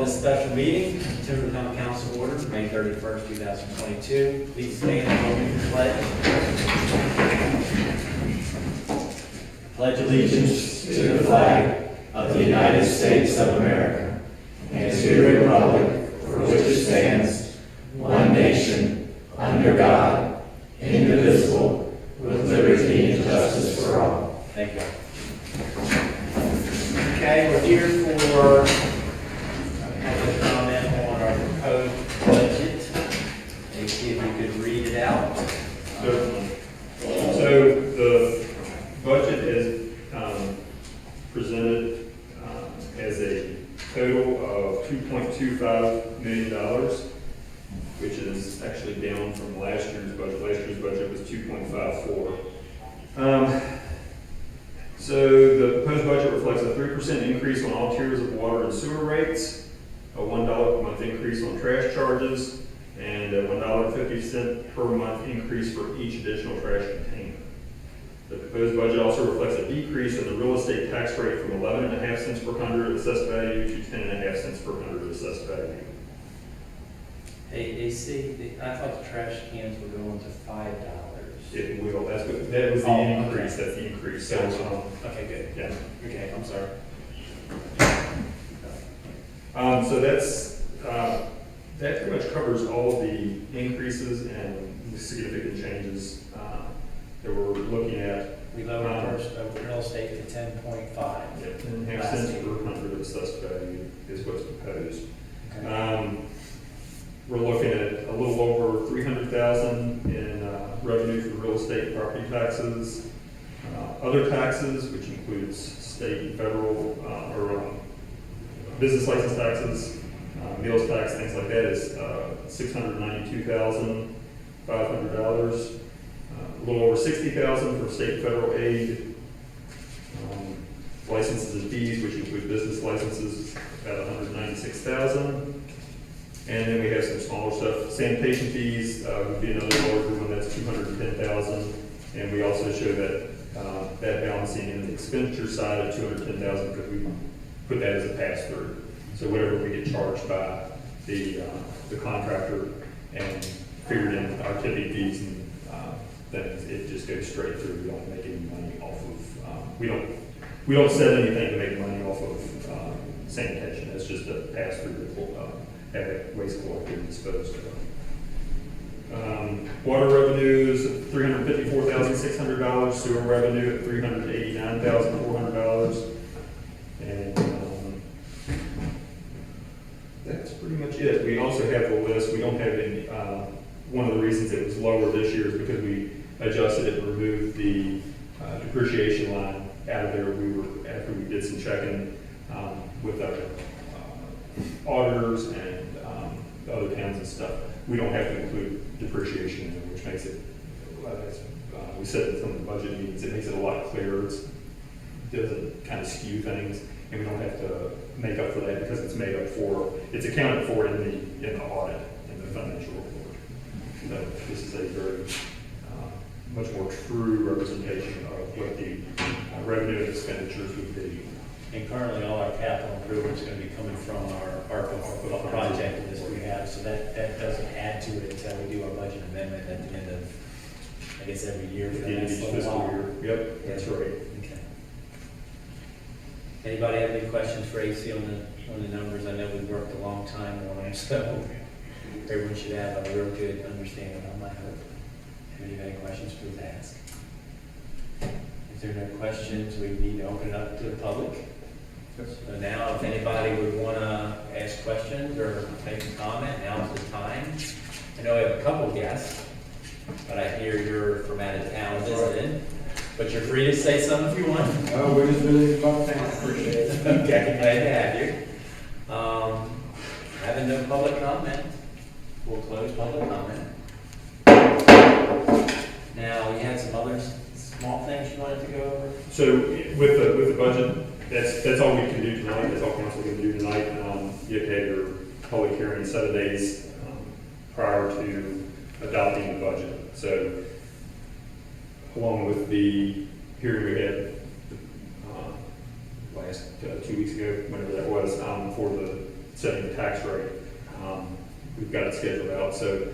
call this special meeting to Timber County Council order, May 31st, 2022. Please stand and hold the pledge. Pledge Allegiance to the flag of the United States of America and to the republic for which it stands, one nation, under God, indivisible, with liberty and justice for all. Thank you. Okay, we're here for public comment on our proposed budget. Maybe see if you could read it out. So the budget is presented as a total of $2.25 million, which is actually down from last year's budget. Last year's budget was 2.54. So the proposed budget reflects a 3% increase on all tiers of water and sewer rates, a $1 per month increase on trash charges, and a $1.50 per month increase for each additional trash container. The proposed budget also reflects a decrease in the real estate tax rate from 11.5 cents per hundred of assessed value to 10.5 cents per hundred of assessed value. Hey, AC, I thought the trash cans were going to $5. It will, that was the increase, okay. That's the increase. So, Okay, good. yeah. Okay, I'm sorry. So that pretty much covers all of the increases and the significant changes that we're looking at. We lowered first real estate to 10.5. Yeah, 10.5 cents per hundred of assessed value is what's proposed. Okay. We're looking at a little over $300,000 in revenue for real estate and property taxes. Other taxes, which includes state and federal business license taxes, meals tax, things like that, is $692,500. A little over $60,000 for state and federal aid. Licenses and fees, which include business licenses, about $196,000. And then we have some smaller stuff. Sanitation fees would be another larger one, that's $210,000. And we also show that that balancing in the expenditure side of $210,000 because we put that as a pass-through. So whatever we get charged by the contractor and figured in our tipping fees, and then it just goes straight through. We don't make any money off of. We don't set anything to make money off of sanitation. It's just a pass-through that we'll have it waste collected and disposed of. Water revenues $354,600. Sewer revenue at $389,400, and that's pretty much it. We also have the list. We don't have any. One of the reasons it was lower this year is because we adjusted it and removed the depreciation line out of there. After we did some checking with our auditors and the other towns and stuff. We don't have to include depreciation in there, which makes it. We said in some of the budget meetings, it makes it a lot clearer. It doesn't kind of skew things, and we don't have to make up for that because it's made up for. It's accounted for in the audit in the financial report. So this is a very much more true representation of what the revenue and expenditures would be. And currently, all our capital improvements are going to be coming from our ARPA project list we have, so that doesn't add to it until we do our budget amendment at the end of, I guess, every year. At the end of each fiscal year. Yep, that's right. Okay. Anybody have any questions for AC on the numbers? I know we've worked a long time on them, so everyone should have a real good understanding on my hope. If you have any questions, please ask. If there are no questions, we need to open it up to the public. So now, if anybody would want to ask questions or make a comment, now's the time. I know I have a couple guests, but I hear you're from out of town visiting. But you're free to say something if you want. Oh, we're just visiting about town. Appreciate it. Okay, glad to have you. Having no public comment, we'll close public comment. Now, we had some other small things you wanted to go over? So with the budget, that's all we can do tonight. That's all council can do tonight. You have to have your public hearing 7 days prior to adopting the budget. So along with the hearing we had last 2 weeks ago, whenever that was, for the setting the tax rate. We've got it scheduled out, so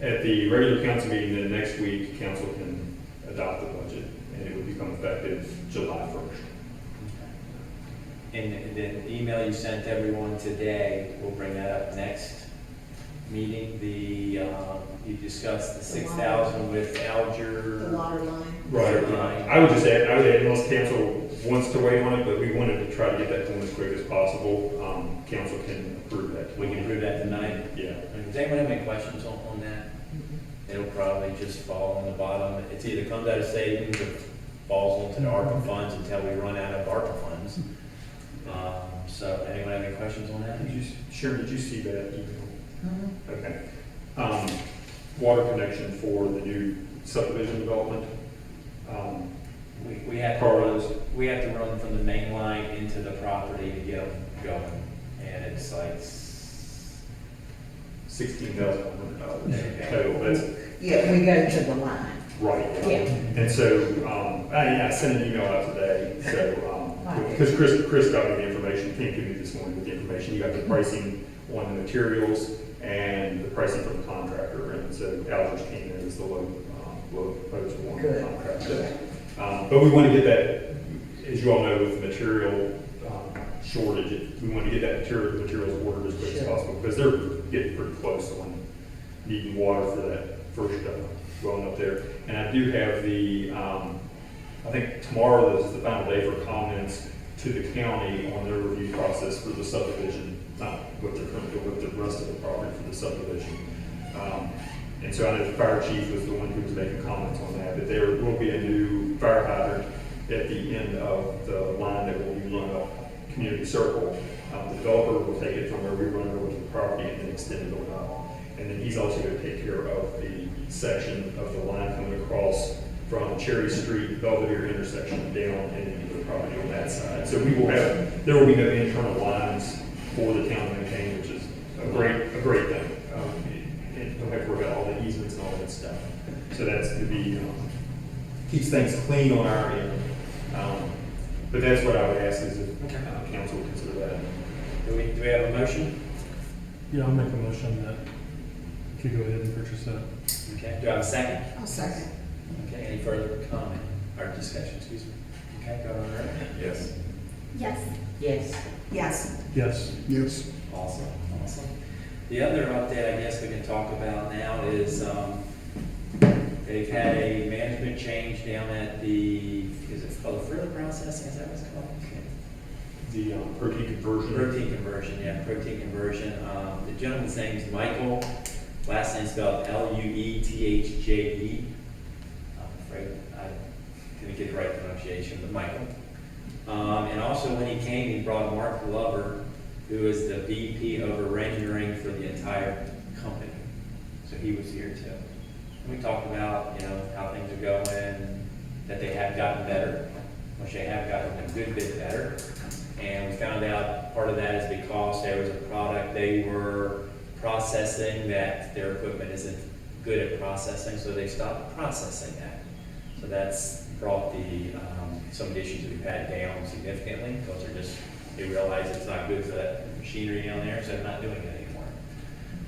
at the regular council meeting then next week, council can adopt the budget, and it would become effective July 1st. And the email you sent everyone today, we'll bring that up next meeting. You discussed the 6,000 with Alger. The water line. Right. I would just add, unless council wants to weigh on it, but we wanted to try to get that done as quick as possible. Council can approve that. We can approve that tonight. Yeah. Does anyone have any questions on that? It'll probably just fall on the bottom. It's either comes out of savings or falls into the ARPA funds until we run out of ARPA funds. So anyone have any questions on that? Sharon, did you see that email? Okay. Water connection for the new subdivision development. We have to run from the main line into the property to get them going, and it's like $16,100 total. That's Yeah, we go to the line. right. Yeah. And so I sent an email out today. So because Chris got me the information, came to me this morning with the information. You got the pricing on the materials and the pricing from the contractor, and so Alger's came in as the lowest one Good. contractor. But we want to get that, as you all know, with the material shortage, we want to get that materials ordered as quick as possible, because they're getting pretty close on needing water for that first well up there. And I do have I think tomorrow is the final day for comments to the county on their review process for the subdivision, not what they're going to do with the rest of the property for the subdivision. And so I know the fire chief was the one who was making comments on that, but there will be a new fire hydrant at the end of the line that will be run up Community Circle. The developer will take it from where we run it over to the property and then extend it on up. And then he's also going to take care of the section of the line coming across from Cherry Street, Belvedere intersection down and into the property on that side. So there will be no internal lines for the town to maintain, which is a great thing. And don't have to worry about all the easements and all that stuff. So that's to be, keeps things clean on our end. But that's what I would ask is if council would consider that. Do we have a motion? Yeah, I'll make a motion that you could go ahead and purchase that. Okay, do I have a second? I'll second. Okay, any further comment or discussion, excuse me? Okay, go on, right? Yes. Yes. Yes. Yes. Yes. Yes. Awesome. The other update I guess we can talk about now is, they've had a management change down at is it called Further Processing, is that what it's called? The protein conversion. Protein conversion. The gentleman's name is Michael, last name spelled Luethje. I'm afraid I didn't get the right pronunciation, but Michael. And also when he came, he brought Mark Glover, who is the VP over rendering for the entire company. So he was here too. And we talked about, how things are going, that they have gotten better, which they have gotten a good bit better. And we found out part of that is because there was a product they were processing that their equipment isn't good at processing, so they stopped processing that. So that's brought some of the issues that we've had down significantly, because they realize it's not good for that machinery down there, so they're not doing it anymore.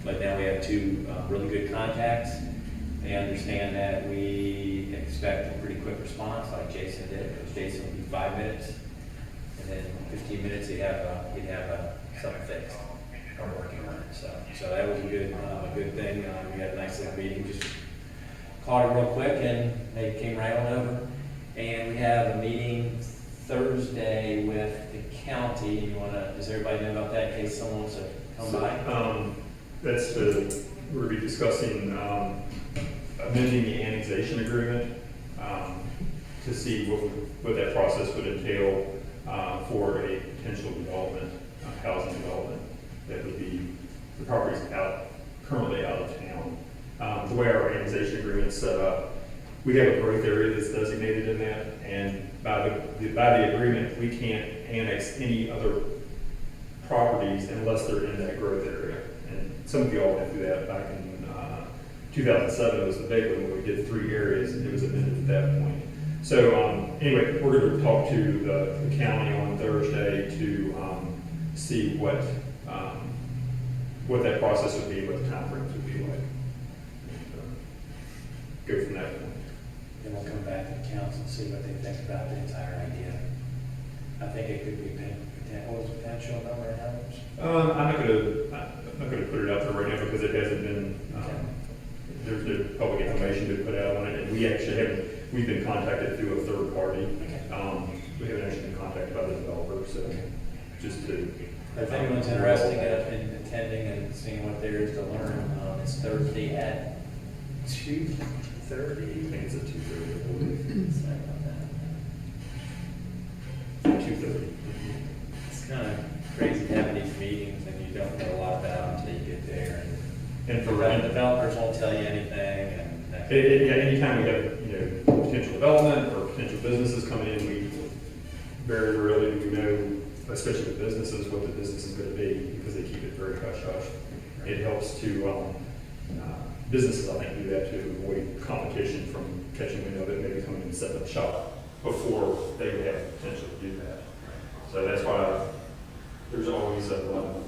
But now we have two really good contacts. They understand that we expect a pretty quick response, like Jason did, because Jason would be 5 minutes, and then 15 minutes he'd have something fixed or working on it. So that was a good thing. We had a nice little meeting, just called it real quick, and they came right on over. And we have a meeting Thursday with the county. Does everybody know about that in case someone wants to come by? We'll be discussing amending the annexation agreement to see what that process would entail for a potential development, housing development that would be the properties currently out of town. The way our annexation agreement is set up, we have a growth area that's designated in that, and by the agreement, we can't annex any other properties unless they're in that growth area. And some of you all went through that back in 2007. Was the big one when we did 3 areas, and it was amended at that point. So anyway, we're going to talk to the county on Thursday to see what what that process would be, what the timeframes would be like. Go from that point. Then we'll come back to the council and see what they think about the entire idea. I think it could be potential number of numbers. I'm not gonna put it out there right now because it hasn't been, there's no public information to put out on it, and we actually haven't, we've been contacted through a third party. Okay. We haven't actually been contacted by the developer, so just to. If anyone's interested in attending and seeing what there is to learn, it's Thursday at 2:30. I think it's at 2:30. Sorry about that. 2:30. It's kind of crazy to have these meetings and you don't know a lot about them until you get there. And for And developers won't tell you anything and. Yeah, anytime we have, potential development or potential businesses coming in, we very rarely do we know, especially with businesses, what the business is gonna be, because they keep it very hush-hush. It helps to, businesses, I think, do that to avoid competition from catching wind of it, maybe coming and setting up shop before they would have potential to do that. So that's why there's always a lot of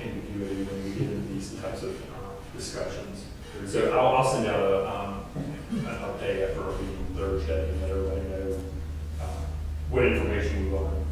ambiguity when we get into these types of discussions. So I'll send out an update after our meeting Thursday and let everybody know what information we learned